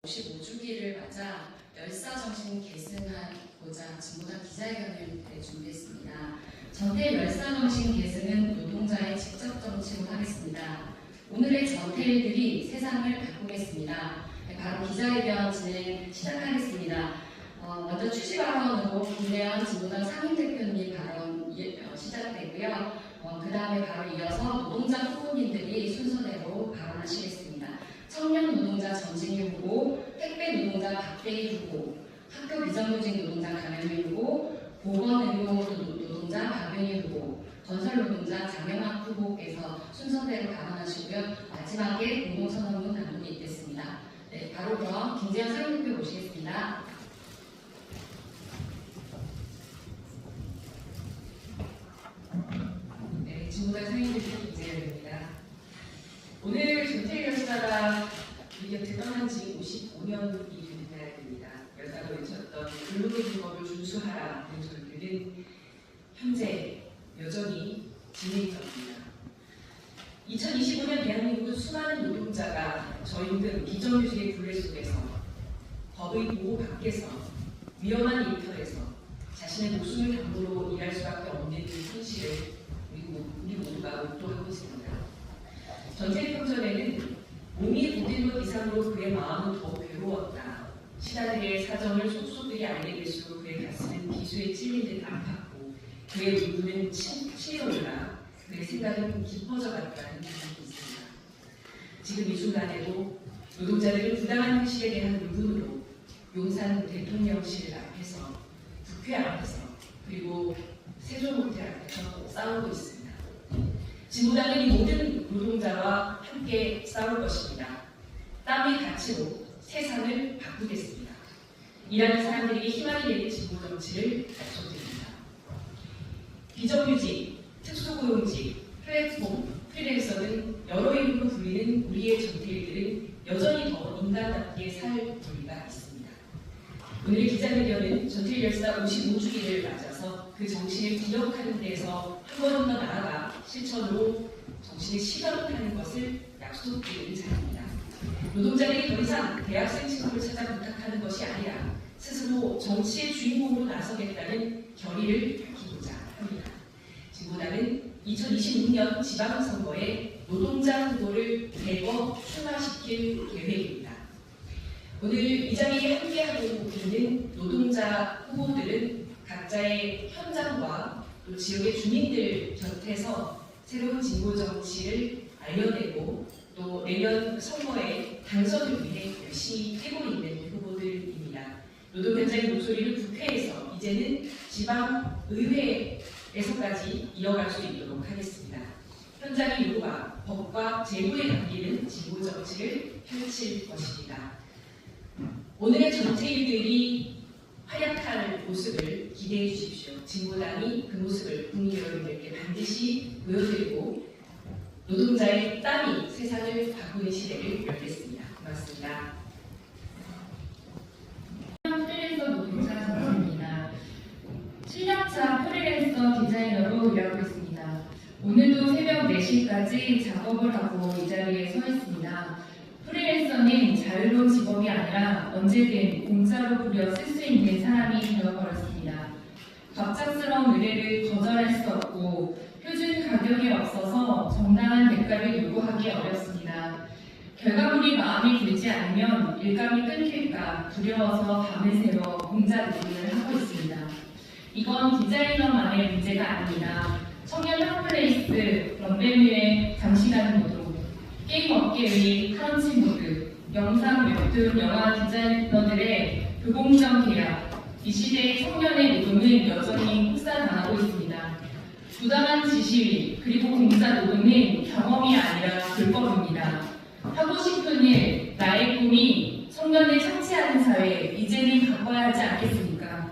55주기를 맞아 열사정신 계승하고자 진보당 기자회견을 준비했습니다. 전태일 열사정신 계승은 노동자의 직접 정치로 하겠습니다. 오늘의 전태일들이 세상을 바꾸겠습니다. 바로 기자회견 진행 시작하겠습니다. 먼저 취지 발언으로 김대현 진보당 상임대표님 발언 시작되고요. 그 다음에 바로 이어서 노동자 후보님들이 순서대로 발언하시겠습니다. 청년 노동자 전진희 후보, 택배 노동자 박대희 후보, 학교 비정규직 노동자 강현미 후보, 보건의료 노동자 박윤희 후보, 건설 노동자 장영학 후보께서 순서대로 발언하시고요. 마지막에 공동선언문 낭독이 있겠습니다. 네, 바로 그럼 김재현 상임대표 모시겠습니다. 네, 진보당 상임대표 김재현입니다. 오늘 전태일 열사가 우리 곁에 떠난 지 55년이 된 날입니다. 열사가 외쳤던 근로기준법을 준수하라는 절규는 현재 여전히 진행 중입니다. 2025년 대한민국은 수많은 노동자가 저임금 비정규직의 굴레 속에서 법의 보호 밖에서 위험한 일터에서 자신의 목숨을 담보로 일할 수밖에 없는 현실을 우리 모두가 목도하고 있습니다. 전태일 평전에는 몸이 고된 것 이상으로 그의 마음은 더 괴로웠다. 신하들의 사정을 속속들이 알게 될수록 그의 가슴은 비수에 찔린 듯 아팠고 그의 울분은 치밀어올라 그의 생각은 깊어져 갔다는 생각이 있습니다. 지금 이 순간에도 노동자들은 부당한 현실에 대한 울분으로 용산 대통령실 앞에서 국회 앞에서 그리고 세종호텔 앞에서 싸우고 있습니다. 진보당은 이 모든 노동자와 함께 싸울 것입니다. 땀의 가치로 세상을 바꾸겠습니다. 일하는 사람들에게 희망이 되는 진보 정치를 약속드립니다. 비정규직, 특수고용직, 플랫폼, 프리랜서 등 여러 이름으로 불리는 우리의 전태일들은 여전히 더 인간답게 살 도리가 있습니다. 오늘의 기자회견은 전태일 열사 55주기를 맞아서 그 정신을 기억하는 데서 한 걸음 더 나아가 실천으로 정신을 실현하는 것을 약속드리는 자리입니다. 노동자들이 더 이상 대학생 친구를 찾아 부탁하는 것이 아니라 스스로 정치의 주인공으로 나서겠다는 결의를 밝히고자 합니다. 진보당은 2026년 지방선거에 노동자 후보를 대거 출마시킬 계획입니다. 오늘 이 자리에 함께하고 있는 노동자 후보들은 각자의 현장과 또 지역의 주민들 곁에서 새로운 진보 정치를 알려내고 또 내년 선거에 당선을 위해 열심히 뛰고 있는 후보들입니다. 노동 현장의 목소리를 국회에서 이제는 지방의회에서까지 이어갈 수 있도록 하겠습니다. 현장의 요구와 법과 제도에 담기는 진보 정치를 펼칠 것입니다. 오늘의 전태일들이 활약할 모습을 기대해 주십시오. 진보당이 그 모습을 국민 여러분들께 반드시 보여드리고 노동자의 땀이 세상을 바꾸는 시대를 열겠습니다. 고맙습니다. 프리랜서 노동자 전태일입니다. 7년차 프리랜서 디자이너로 일하고 있습니다. 오늘도 새벽 4시까지 작업을 하고 이 자리에 서 있습니다. 프리랜서는 자유로운 직업이 아니라 언제든 공짜로 부려 쓸 수 있는 사람이 되어버렸습니다. 갑작스러운 의뢰를 거절할 수 없고 표준 가격이 없어서 정당한 대가를 요구하기 어렵습니다. 결과물이 마음에 들지 않으면 일감이 끊길까 두려워서 밤을 새워 공짜 노동을 하고 있습니다. 이건 디자이너만의 문제가 아닙니다. 청년 핫플레이스, 런베뮤의 장시간 노동, 게임 업계의 크런치 모드, 영상, 웹툰, 영화 디자이너들의 불공정 계약, 이 시대의 청년의 노동은 여전히 혹사당하고 있습니다. 부당한 지시위, 그리고 공짜 노동은 경험이 아니라 불법입니다. 하고 싶은 일, 나의 꿈이 청년을 착취하는 사회, 이제는 바꿔야 하지 않겠습니까?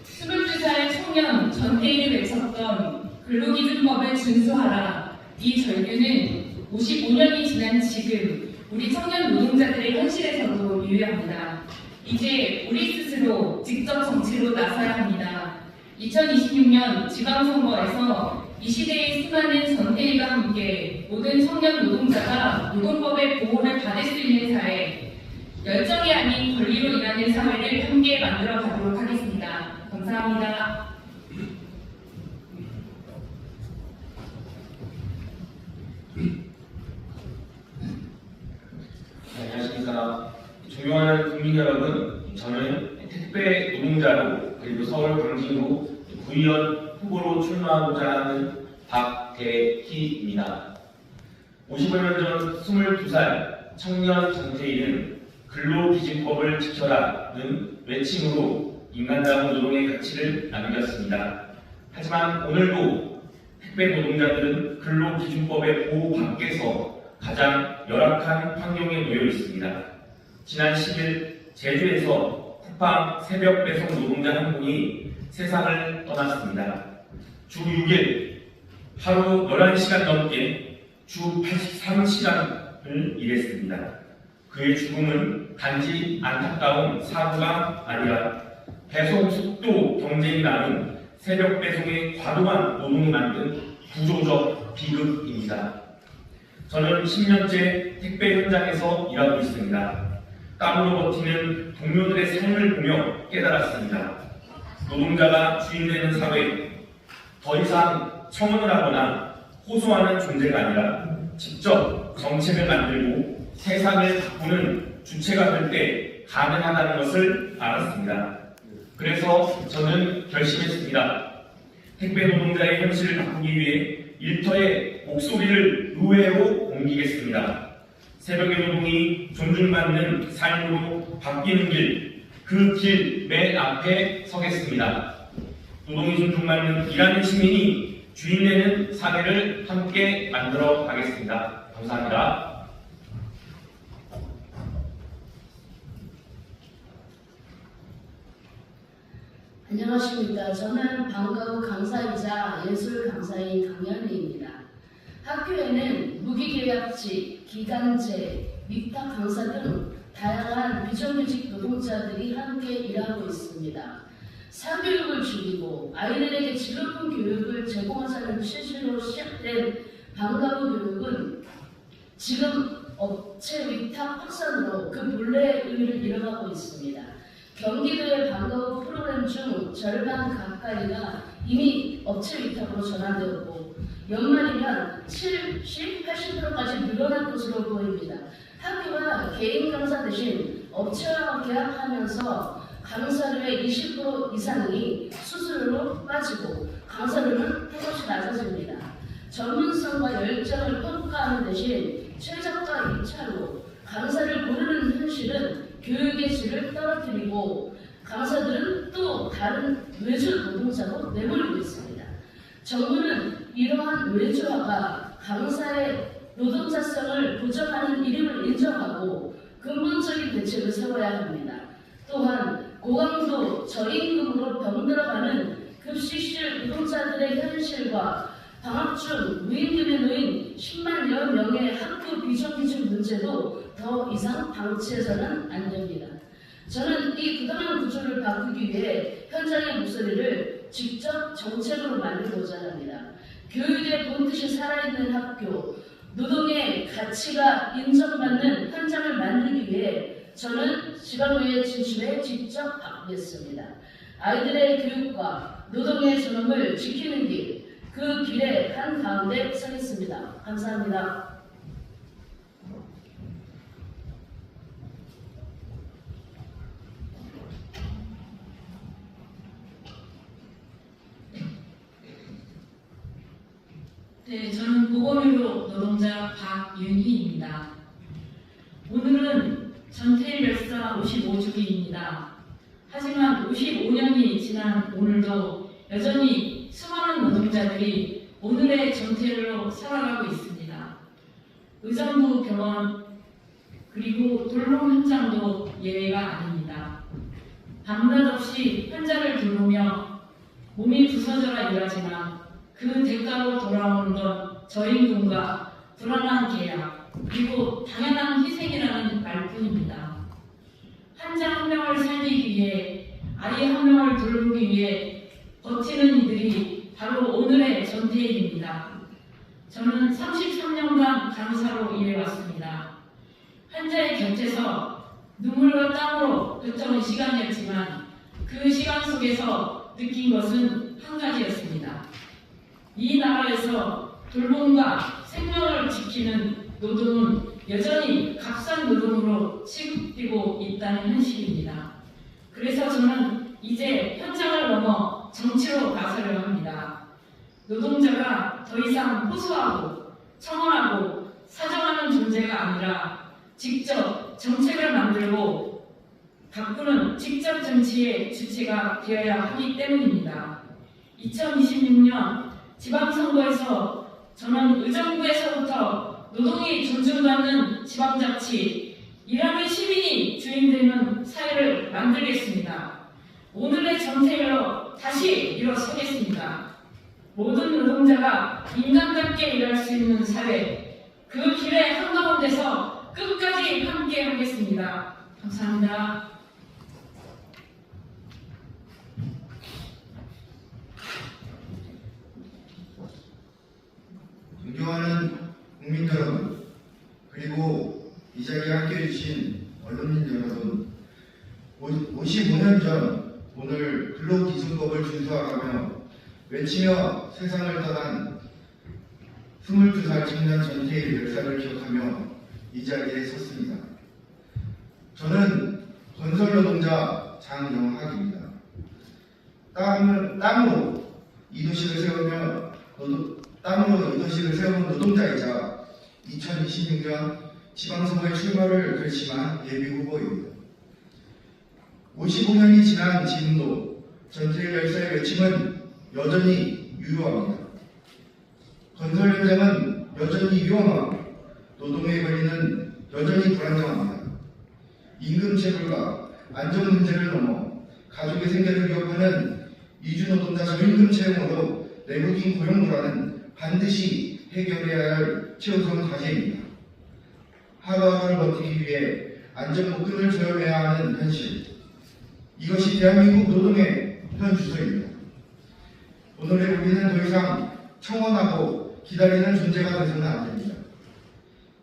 22살 청년 전태일이 외쳤던 근로기준법을 준수하라. 이 절규는 55년이 지난 지금 우리 청년 노동자들의 현실에서도 유효합니다. 이제 우리 스스로 직접 정치로 나서야 합니다. 2026년 지방선거에서 이 시대의 수많은 전태일과 함께 모든 청년 노동자가 노동법의 보호를 받을 수 있는 사회, 열정이 아닌 권리로 일하는 사회를 함께 만들어 가도록 하겠습니다. 감사합니다. 안녕하십니까. 존경하는 국민 여러분, 저는 택배 노동자로 그리고 서울 광진구 구의원 후보로 출마하고자 하는 박대희입니다. 50여 년 전 22살 청년 정태희는 근로기준법을 지켜라는 외침으로 인간다운 노동의 가치를 남겼습니다. 하지만 오늘도 택배 노동자들은 근로기준법의 보호 밖에서 가장 열악한 환경에 놓여 있습니다. 지난 10일 제주에서 쿠팡 새벽 배송 노동자 한 분이 세상을 떠났습니다. 주 6일 하루 11시간 넘게 주 83시간을 일했습니다. 그의 죽음은 단지 안타까운 사고가 아니라 배송 속도 경쟁이 나는 새벽 배송의 과도한 노동이 만든 구조적 비극입니다. 저는 10년째 택배 현장에서 일하고 있습니다. 땀으로 버티는 동료들의 삶을 보며 깨달았습니다. 노동자가 주인되는 사회, 더 이상 청원을 하거나 호소하는 존재가 아니라 직접 정책을 만들고 세상을 바꾸는 주체가 될 때 가능하다는 것을 알았습니다. 그래서 저는 결심했습니다. 택배 노동자의 현실을 바꾸기 위해 일터의 목소리를 의회로 옮기겠습니다. 새벽의 노동이 존중받는 삶으로 바뀌는 길, 그 길 맨 앞에 서겠습니다. 노동이 존중받는 일하는 시민이 주인되는 사회를 함께 만들어 가겠습니다. 감사합니다. 안녕하십니까. 저는 방과후 강사이자 예술 강사인 강연희입니다. 학교에는 무기계약직, 기간제, 위탁 강사 등 다양한 비정규직 노동자들이 함께 일하고 있습니다. 사교육을 줄이고 아이들에게 즐거운 교육을 제공하자는 취지로 시작된 방과후 교육은 지금 업체 위탁 확산으로 그 본래의 의미를 잃어가고 있습니다. 경기도의 방과후 프로그램 중 절반 가까이가 이미 업체 위탁으로 전환되었고 연말이면 70, 80%까지 늘어날 것으로 보입니다. 학교가 개인 강사 대신 업체와 계약하면서 강사료의 20% 이상이 수수료로 빠지고 강사료는 한없이 낮아집니다. 전문성과 열정을 평가하는 대신 최저가 입찰로 강사를 고르는 현실은 교육의 질을 떨어뜨리고 강사들은 또 다른 외주 노동자로 내몰리고 있습니다. 정부는 이러한 외주화가 강사의 노동자성을 보장하는 이름을 인정하고 근본적인 대책을 세워야 합니다. 또한 고강도 저임금으로 병들어가는 급식실 노동자들의 현실과 방학 중 무임금에 놓인 10만여 명의 학교 비정규직 문제도 더 이상 방치해서는 안 됩니다. 저는 이 부당한 구조를 바꾸기 위해 현장의 목소리를 직접 정책으로 만들고자 합니다. 교육의 본뜻이 살아있는 학교, 노동의 가치가 인정받는 현장을 만들기 위해 저는 지방의회 진출에 직접 바꾸겠습니다. 아이들의 교육과 노동의 존엄을 지키는 길, 그 길에 한가운데 서겠습니다. 감사합니다. 네, 저는 보건의료 노동자 박윤희입니다. 오늘은 전태일 열사 55주기입니다. 하지만 55년이 지난 오늘도 여전히 수많은 노동자들이 오늘의 전태일로 살아가고 있습니다. 의정부 병원 그리고 돌봄 현장도 예외가 아닙니다. 밤낮 없이 현장을 돌보며 몸이 부서져라 일하지만 그 대가로 돌아오는 건 저임금과 불안한 계약 그리고 당연한 희생이라는 말뿐입니다. 환자 한 명을 살리기 위해 아이 한 명을 돌보기 위해 버티는 이들이 바로 오늘의 전태일입니다. 저는 33년간 강사로 일해왔습니다. 환자의 곁에서 눈물과 땀으로 뱉어온 시간이었지만 그 시간 속에서 느낀 것은 한 가지였습니다. 이 나라에서 돌봄과 생명을 지키는 노동은 여전히 값싼 노동으로 취급되고 있다는 현실입니다. 그래서 저는 이제 현장을 넘어 정치로 나서려 합니다. 노동자가 더 이상 호소하고 청원하고 사정하는 존재가 아니라 직접 정책을 만들고 바꾸는 직접 정치의 주체가 되어야 하기 때문입니다. 2026년 지방선거에서 저는 의정부에서부터 노동이 존중받는 지방자치, 일하는 시민이 주인되는 사회를 만들겠습니다. 오늘의 전태일로 다시 일어서겠습니다. 모든 노동자가 인간답게 일할 수 있는 사회, 그 길의 한가운데서 끝까지 함께 하겠습니다. 감사합니다. 존경하는 국민 여러분, 그리고 이 자리에 함께해 주신 언론인 여러분, 55년 전 오늘 근로기준법을 준수하라며 외치며 세상을 떠난 22살 청년 전태일 열사를 기억하며 이 자리에 섰습니다. 저는 건설노동자 장영학입니다. 땀으로 이 도시를 세우는 노동자이자 2026년 지방선거에 출마를 결심한 예비후보입니다. 55년이 지난 지금도 전태일 열사의 외침은 여전히 유효합니다. 건설 현장은 여전히 위험하고 노동의 권리는 여전히 불안정합니다. 임금체불과 안전 문제를 넘어 가족의 생계를 위협하는 이주노동자 저임금 채용으로 내국인 고용 불안은 반드시 해결해야 할 최우선 과제입니다. 하루하루를 버티기 위해 안전목금을 조여내야 하는 현실, 이것이 대한민국 노동의 현 주소입니다. 오늘의 우리는 더 이상 청원하고 기다리는 존재가 되서는 안 됩니다.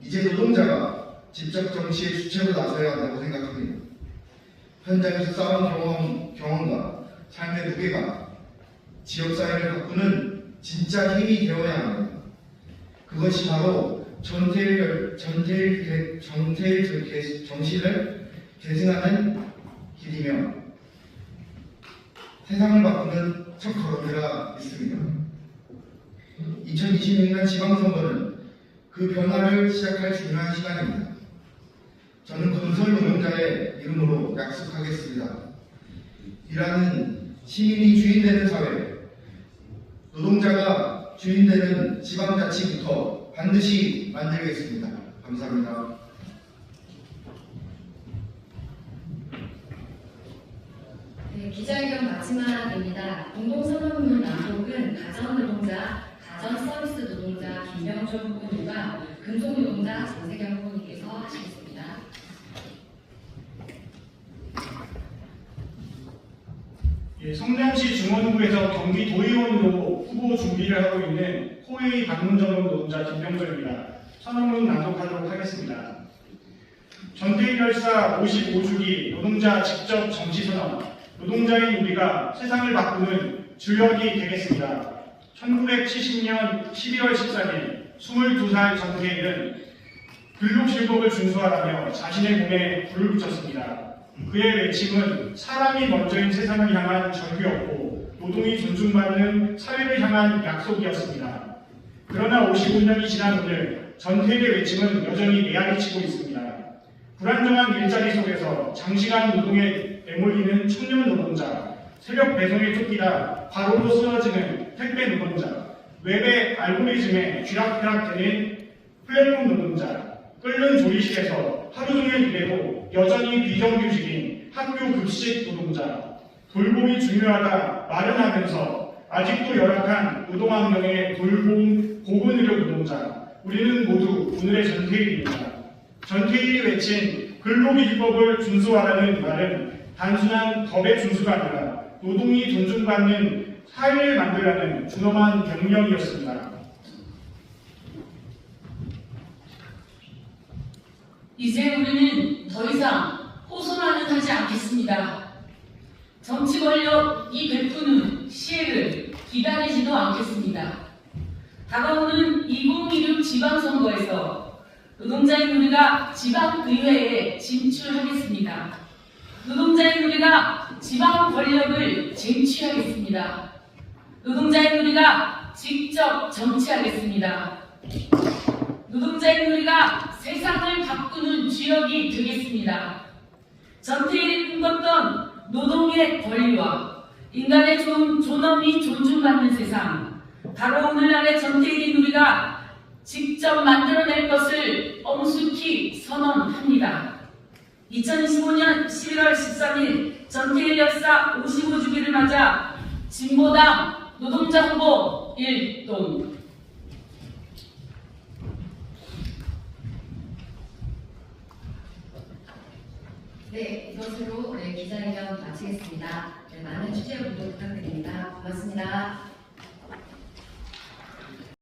이제 노동자가 직접 정치의 주체로 나서야 한다고 생각합니다. 현장에서 쌓은 경험과 삶의 무게가 지역사회를 바꾸는 진짜 힘이 되어야 합니다. 그것이 바로 전태일 정신을 계승하는 길이며 세상을 바꾸는 첫걸음이라 믿습니다. 2026년 지방선거는 그 변화를 시작할 중요한 시간입니다. 저는 건설 노동자의 이름으로 약속하겠습니다. 일하는 시민이 주인되는 사회, 노동자가 주인되는 지방자치부터 반드시 만들겠습니다. 감사합니다. 네, 기자회견 마지막입니다. 공동선언문 낭독은 가전노동자, 가전서비스 노동자 김병철 후보님과 금속노동자 장세경 후보님께서 하시겠습니다. 예, 성남시 중원구에서 경기 도의원으로 후보 준비를 하고 있는 호의 방문전원 노동자 김병철입니다. 선언문 낭독하도록 하겠습니다. 전태일 열사 55주기 노동자 직접 정치선언, 노동자인 우리가 세상을 바꾸는 주역이 되겠습니다. 1970년 11월 14일 22살 전태일은 근로실법을 준수하라며 자신의 몸에 불을 붙였습니다. 그의 외침은 사람이 먼저인 세상을 향한 절규였고 노동이 존중받는 사회를 향한 약속이었습니다. 그러나 55년이 지난 오늘 전태일의 외침은 여전히 메아리치고 있습니다. 불안정한 일자리 속에서 장시간 노동에 내몰리는 청년 노동자, 새벽 배송에 쫓기다 과로로 쓰러지는 택배 노동자, 웹의 알고리즘에 쥐락펴락되는 플랫폼 노동자, 끓는 조리실에서 하루 종일 일해도 여전히 비정규직인 학교 급식 노동자, 돌봄이 중요하다 마련하면서 아직도 열악한 노동환경의 돌봄 보건의료 노동자, 우리는 모두 오늘의 전태일입니다. 전태일이 외친 근로기준법을 준수하라는 말은 단순한 법의 준수가 아니라 노동이 존중받는 사회를 만들라는 준엄한 명령이었습니다. 이제 우리는 더 이상 호소만은 하지 않겠습니다. 정치 권력이 베푸는 시혜를 기다리지도 않겠습니다. 다가오는 2016 지방선거에서 노동자의 누리가 지방의회에 진출하겠습니다. 노동자의 누리가 지방 권력을 쟁취하겠습니다. 노동자의 누리가 직접 정치하겠습니다. 노동자의 누리가 세상을 바꾸는 주역이 되겠습니다. 전태일이 꿈꿨던 노동의 권리와 인간의 존엄이 존중받는 세상, 바로 오늘날의 전태일이 누리가 직접 만들어낼 것을 엄숙히 선언합니다. 2025년 11월 13일 전태일 열사 55주기를 맞아 진보당 노동자 후보 1동. 네, 이것으로 기자회견 마치겠습니다. 많은 취재 보도 부탁드립니다. 고맙습니다.